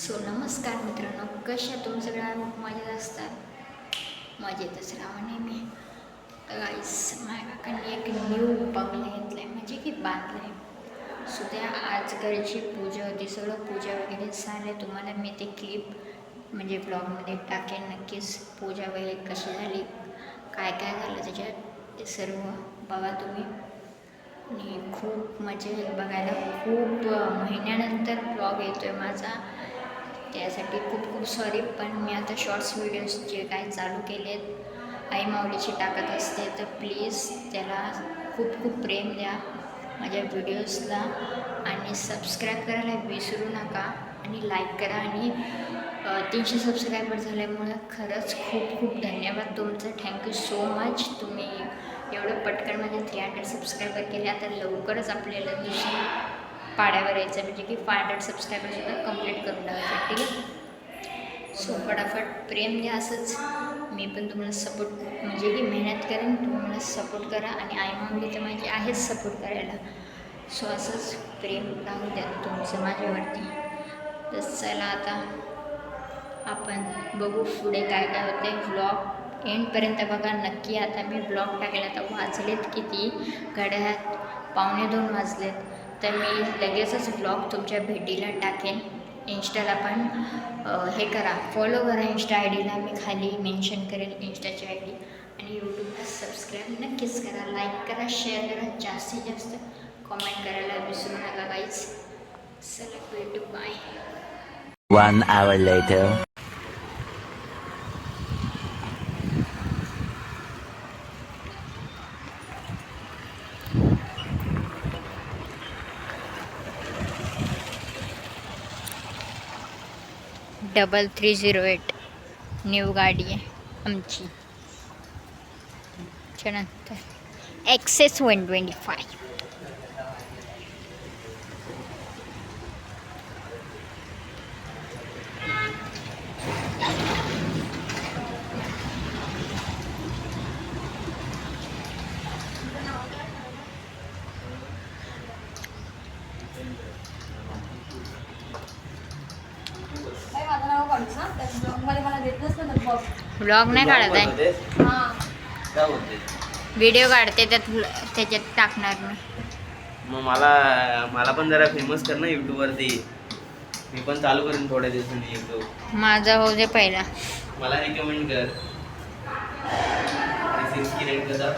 So नमस्कार मित्रांनो, कशा तुम्ही सगळ्या मजेत असतात, मजेतच राहा नेहमी. तर गाईस, माझ्या काकांनी एक न्यू बंगला घेतला आहे, म्हणजे की बांधलं आहे. सो त्या आज घरची पूजा होती, सगळं पूजा वगैरे झालं. तुम्हाला मी ते क्लिप म्हणजे ब्लॉगमध्ये टाकेन नक्कीच. पूजा वगैरे कशी झाली, काय काय झालं त्याच्यात, ते सर्व बघा तुम्ही. आणि खूप मजा येईल बघायला. खूप महिन्यानंतर ब्लॉग येतो आहे माझा, त्यासाठी खूप खूप सॉरी. पण मी आता शॉर्ट्स व्हिडिओज जे काय चालू केले आहेत आई माऊलीची टाकत असते, तर प्लीज त्याला खूप खूप प्रेम द्या माझ्या व्हिडिओजला. आणि सबस्क्राईब करायला विसरू नका आणि लाईक करा. आणि 300 सबस्क्रायबर झाल्यामुळं खरंच खूप खूप धन्यवाद तुमचं. Thank you so much. तुम्ही एवढं पटकन म्हणजे 300 सबस्क्रायबर केले. आता लवकरच आपल्याला दुसऱ्या पाड्यावर यायचं, म्हणजे की 500 सबस्क्रायबरसुद्धा कंप्लीट करून टाकायचं, ठीक आहे. सो फटाफट प्रेम द्या असंच. मी पण तुम्हाला सपोर्ट म्हणजे की मेहनत करेन, तुम्ही मला सपोर्ट करा. आणि आई माऊली तर माझी आहेच सपोर्ट करायला. सो असंच प्रेम राहू द्या तुमचं माझ्यावरती. तर चला आता आपण बघू पुढे काय काय होते. व्लॉग एंडपर्यंत बघा नक्की. आता मी ब्लॉग टाकला तर वाजलेत किती, घड्याळात 1:45 वाजलेत. तर मी लगेचच ब्लॉग तुमच्या भेटीला टाकेन. इंस्टाला पण हे करा, फॉलो करा इंस्टा आय डीला, मी खाली मेन्शन करेन इंस्टाची आय डी. आणि यूट्यूबला सबस्क्राईब नक्कीच करा, लाईक करा, शेअर करा, जास्तीत जास्त कॉमेंट करायला विसरू नका गाईज. चला भेटू, bye. 1 hour later. Double 308 new गाडी आहे आमची. त्यानंतर एक्सेस 125. ब्लॉग नाही काढत आहे, व्हिडिओ काढते त्याच्यात टाकणार मी. मग मला पण जरा फेमस कर ना यूट्यूब वरती. मी पण चालू करेन थोड्या दिवसांनी यूट्यूब. माझा हो दे पहिला. मला रिकमेंड कर. कसा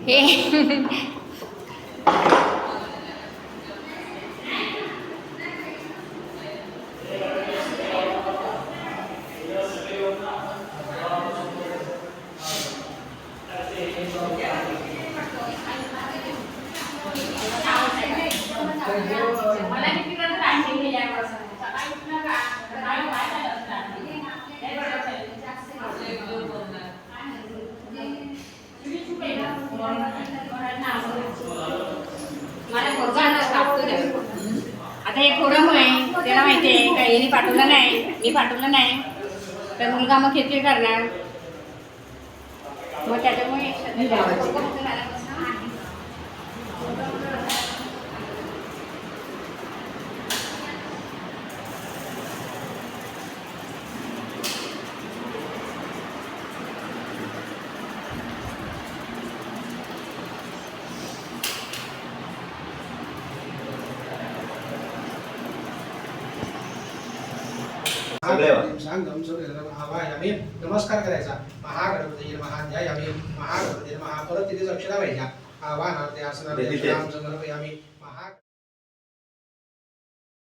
हे आता हे फोरम आहे, त्याला माहिती आहे का यांनी पाठवलं नाही, मी पाठवलं नाही, तर मुलगा मग खेळखेळ करणार. मग त्याच्यामुळे नमस्कार करायचा. महागणपती महाध्यायामी महागणपती महा परत तिथे अक्षरा व्हायच्या. आव्हानार्थे आसनार्थे समर्पयामी.